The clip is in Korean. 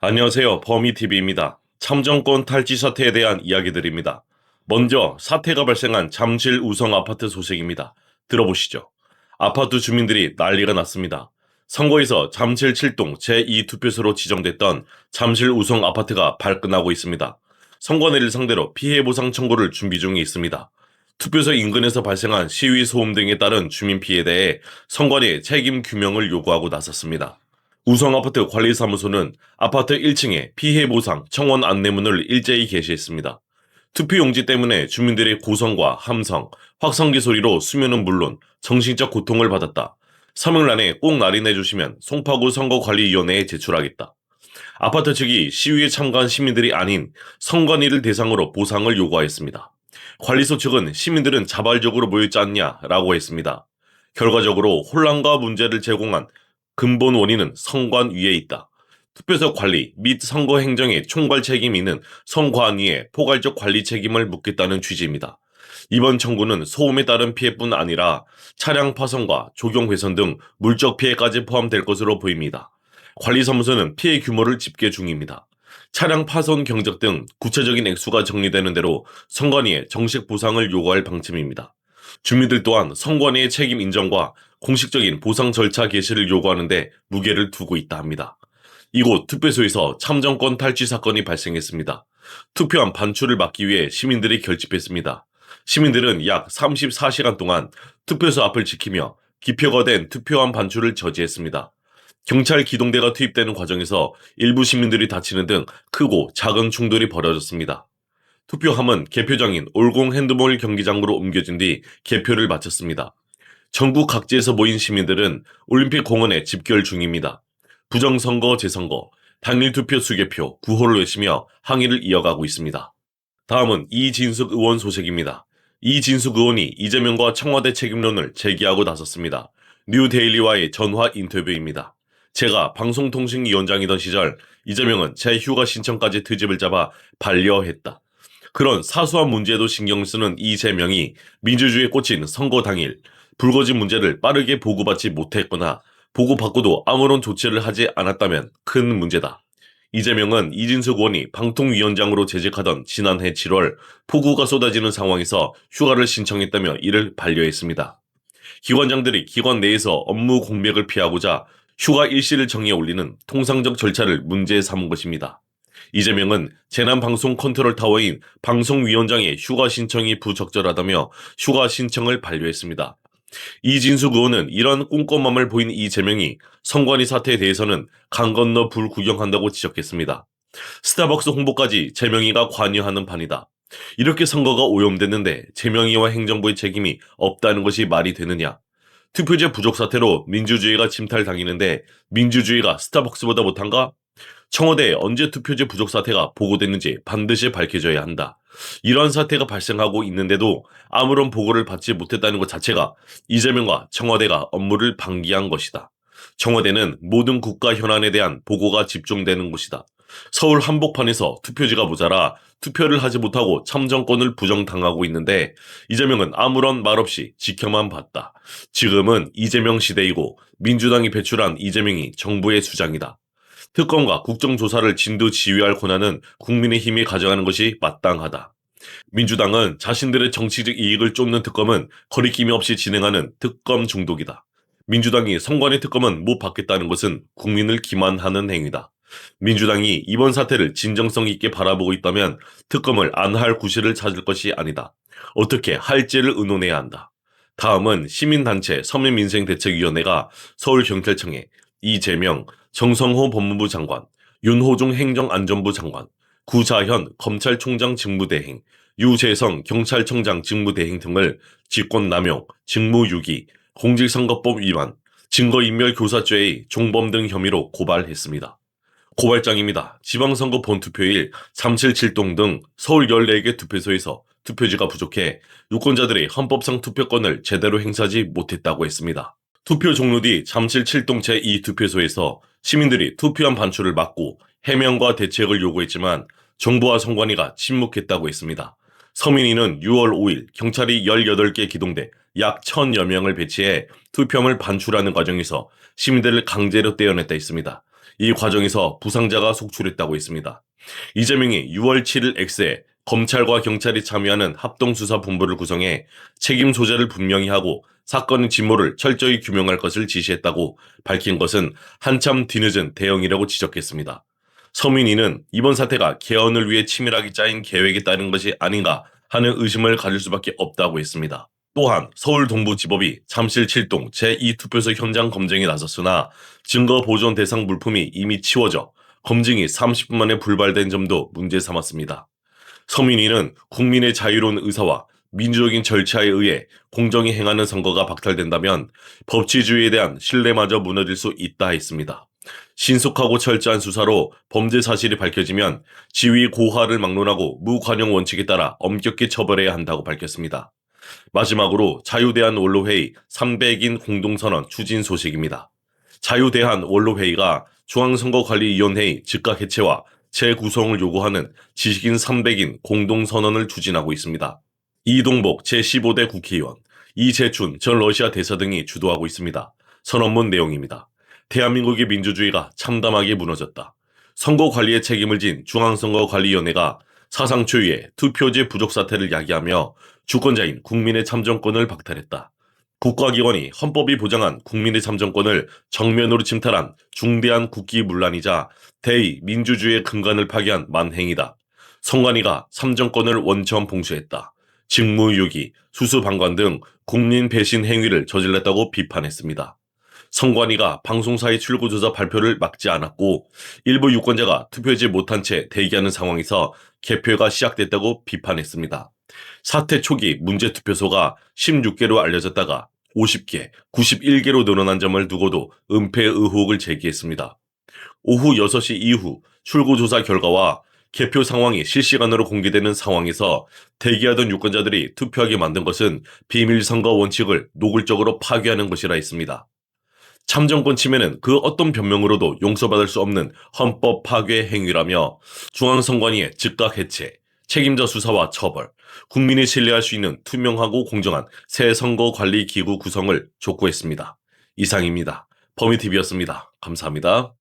안녕하세요. 범위TV입니다. 참정권 탈취 사태에 대한 이야기들입니다. 먼저 사태가 발생한 잠실 우성 아파트 소식입니다. 들어보시죠. 아파트 주민들이 난리가 났습니다. 선거에서 잠실 7동 제2투표소로 지정됐던 잠실 우성 아파트가 발끈하고 있습니다. 선관위를 상대로 피해 보상 청구를 준비 중에 있습니다. 투표소 인근에서 발생한 시위 소음 등에 따른 주민 피해에 대해 선관위에 책임 규명을 요구하고 나섰습니다. 우성아파트 관리사무소는 아파트 1층에 피해 보상 청원 안내문을 일제히 게시했습니다. 투표용지 때문에 주민들의 고성과 함성, 확성기 소리로 수면은 물론 정신적 고통을 받았다. 3일 안에 꼭 날인해 주시면 송파구 선거관리위원회에 제출하겠다. 아파트 측이 시위에 참가한 시민들이 아닌 선관위를 대상으로 보상을 요구하였습니다. 관리소 측은 시민들은 자발적으로 모였지 않냐라고 했습니다. 결과적으로 혼란과 문제를 제공한 근본 원인은 선관위에 있다. 투표소 관리 및 선거 행정의 총괄 책임이 있는 선관위에 포괄적 관리 책임을 묻겠다는 취지입니다. 이번 청구는 소음에 따른 피해뿐 아니라 차량 파손과 조경 훼손 등 물적 피해까지 포함될 것으로 보입니다. 관리사무소는 피해 규모를 집계 중입니다. 차량 파손 경적 등 구체적인 액수가 정리되는 대로 선관위에 정식 보상을 요구할 방침입니다. 주민들 또한 선관위의 책임 인정과 공식적인 보상 절차 개시를 요구하는데 무게를 두고 있다 합니다. 이곳 투표소에서 참정권 탈취 사건이 발생했습니다. 투표함 반출을 막기 위해 시민들이 결집했습니다. 시민들은 약 34시간 동안 투표소 앞을 지키며 기표가 된 투표함 반출을 저지했습니다. 경찰 기동대가 투입되는 과정에서 일부 시민들이 다치는 등 크고 작은 충돌이 벌어졌습니다. 투표함은 개표장인 올공 핸드볼 경기장으로 옮겨진 뒤 개표를 마쳤습니다. 전국 각지에서 모인 시민들은 올림픽 공원에 집결 중입니다. 부정선거 재선거, 당일 투표 수개표, 구호를 외치며 항의를 이어가고 있습니다. 다음은 이진숙 의원 소식입니다. 이진숙 의원이 이재명과 청와대 책임론을 제기하고 나섰습니다. 뉴데일리와의 전화 인터뷰입니다. 제가 방송통신위원장이던 시절 이재명은 제 휴가 신청까지 트집을 잡아 반려했다. 그런 사소한 문제에도 신경을 쓰는 이재명이 민주주의에 꽂힌 선거 당일 불거진 문제를 빠르게 보고받지 못했거나 보고받고도 아무런 조치를 하지 않았다면 큰 문제다. 이재명은 이진숙 의원이 방통위원장으로 재직하던 지난해 7월 폭우가 쏟아지는 상황에서 휴가를 신청했다며 이를 반려했습니다. 기관장들이 기관 내에서 업무 공백을 피하고자 휴가 일시를 정해 올리는 통상적 절차를 문제 삼은 것입니다. 이재명은 재난방송 컨트롤타워인 방송위원장의 휴가 신청이 부적절하다며 휴가 신청을 반려했습니다. 이진숙 의원은 이런 꼼꼼함을 보인 이재명이 선관위 사태에 대해서는 강 건너 불 구경한다고 지적했습니다. 스타벅스 홍보까지 재명이가 관여하는 판이다. 이렇게 선거가 오염됐는데 재명이와 행정부의 책임이 없다는 것이 말이 되느냐. 투표제 부족 사태로 민주주의가 침탈당했는데 민주주의가 스타벅스보다 못한가? 청와대에 언제 투표제 부족 사태가 보고됐는지 반드시 밝혀져야 한다. 이러한 사태가 발생하고 있는데도 아무런 보고를 받지 못했다는 것 자체가 이재명과 청와대가 업무를 방기한 것이다. 청와대는 모든 국가 현안에 대한 보고가 집중되는 곳이다. 서울 한복판에서 투표지가 모자라 투표를 하지 못하고 참정권을 부정당하고 있는데 이재명은 아무런 말 없이 지켜만 봤다. 지금은 이재명 시대이고 민주당이 배출한 이재명이 정부의 수장이다. 특검과 국정조사를 진두지휘할 권한은 국민의힘이 가져가는 것이 마땅하다. 민주당은 자신들의 정치적 이익을 쫓는 특검은 거리낌이 없이 진행하는 특검 중독이다. 민주당이 선관위 특검은 못 받겠다는 것은 국민을 기만하는 행위다. 민주당이 이번 사태를 진정성 있게 바라보고 있다면 특검을 안 할 구실을 찾을 것이 아니다. 어떻게 할지를 의논해야 한다. 다음은 시민단체 서민민생대책위원회가 서울경찰청에 이재명, 정성호 법무부 장관, 윤호중 행정안전부 장관, 구자현 검찰총장 직무대행, 유재성 경찰청장 직무대행 등을 직권남용, 직무유기, 공직선거법 위반, 증거인멸교사죄의 종범 등 혐의로 고발했습니다. 고발장입니다. 지방선거 본투표일 잠실 7동 등 서울 14개 투표소에서 투표지가 부족해 유권자들의 헌법상 투표권을 제대로 행사하지 못했다고 했습니다. 투표 종료 뒤 잠실 7동 제2투표소에서 시민들이 투표함 반출을 막고 해명과 대책을 요구했지만 정부와 선관위가 침묵했다고 했습니다. 서민위는 6월 5일 경찰이 18개 기동대 약 1,000여 명을 배치해 투표함을 반출하는 과정에서 시민들을 강제로 떼어냈다 했습니다. 이 과정에서 부상자가 속출했다고 했습니다. 이재명이 6월 7일 X에 검찰과 경찰이 참여하는 합동수사본부를 구성해 책임 소재를 분명히 하고 사건의 진모를 철저히 규명할 것을 지시했다고 밝힌 것은 한참 뒤늦은 대응이라고 지적했습니다. 서민이는 이번 사태가 개헌을 위해 치밀하게 짜인 계획에 따른 것이 아닌가 하는 의심을 가질 수밖에 없다고 했습니다. 또한 서울동부지법이 잠실 7동 제2투표소 현장 검증에 나섰으나 증거 보존 대상 물품이 이미 치워져 검증이 30분 만에 불발된 점도 문제 삼았습니다. 서민위는 국민의 자유로운 의사와 민주적인 절차에 의해 공정히 행하는 선거가 박탈된다면 법치주의에 대한 신뢰마저 무너질 수 있다 했습니다. 신속하고 철저한 수사로 범죄 사실이 밝혀지면 지위 고하를 막론하고 무관용 원칙에 따라 엄격히 처벌해야 한다고 밝혔습니다. 마지막으로 자유대한 원로회의 300인 공동선언 추진 소식입니다. 자유대한 원로회의가 중앙선거관리위원회의 즉각 해체와 재구성을 요구하는 지식인 300인 공동선언을 추진하고 있습니다. 이동복 제15대 국회의원, 이재춘 전 러시아 대사 등이 주도하고 있습니다. 선언문 내용입니다. 대한민국의 민주주의가 참담하게 무너졌다. 선거관리에 책임을 진 중앙선거관리위원회가 사상 초유의 투표제 부족 사태를 야기하며 주권자인 국민의 참정권을 박탈했다. 국가기관이 헌법이 보장한 국민의 참정권을 정면으로 침탈한 중대한 국기문란이자 대의 민주주의의 근간을 파괴한 만행이다. 선관위가 참정권을 원천 봉쇄했다. 직무유기, 수수방관 등 국민 배신 행위를 저질렀다고 비판했습니다. 선관위가 방송사의 출구조사 발표를 막지 않았고 일부 유권자가 투표하지 못한 채 대기하는 상황에서 개표가 시작됐다고 비판했습니다. 사태 초기 문제 투표소가 16개로 알려졌다가 50개, 91개로 늘어난 점을 두고도 은폐 의혹을 제기했습니다. 오후 6시 이후 출구조사 결과와 개표 상황이 실시간으로 공개되는 상황에서 대기하던 유권자들이 투표하게 만든 것은 비밀선거 원칙을 노골적으로 파괴하는 것이라 했습니다. 참정권 침해는 그 어떤 변명으로도 용서받을 수 없는 헌법 파괴 행위라며 중앙선관위의 즉각 해체, 책임자 수사와 처벌, 국민이 신뢰할 수 있는 투명하고 공정한 새 선거관리기구 구성을 촉구했습니다. 이상입니다. 범위TV였습니다. 감사합니다.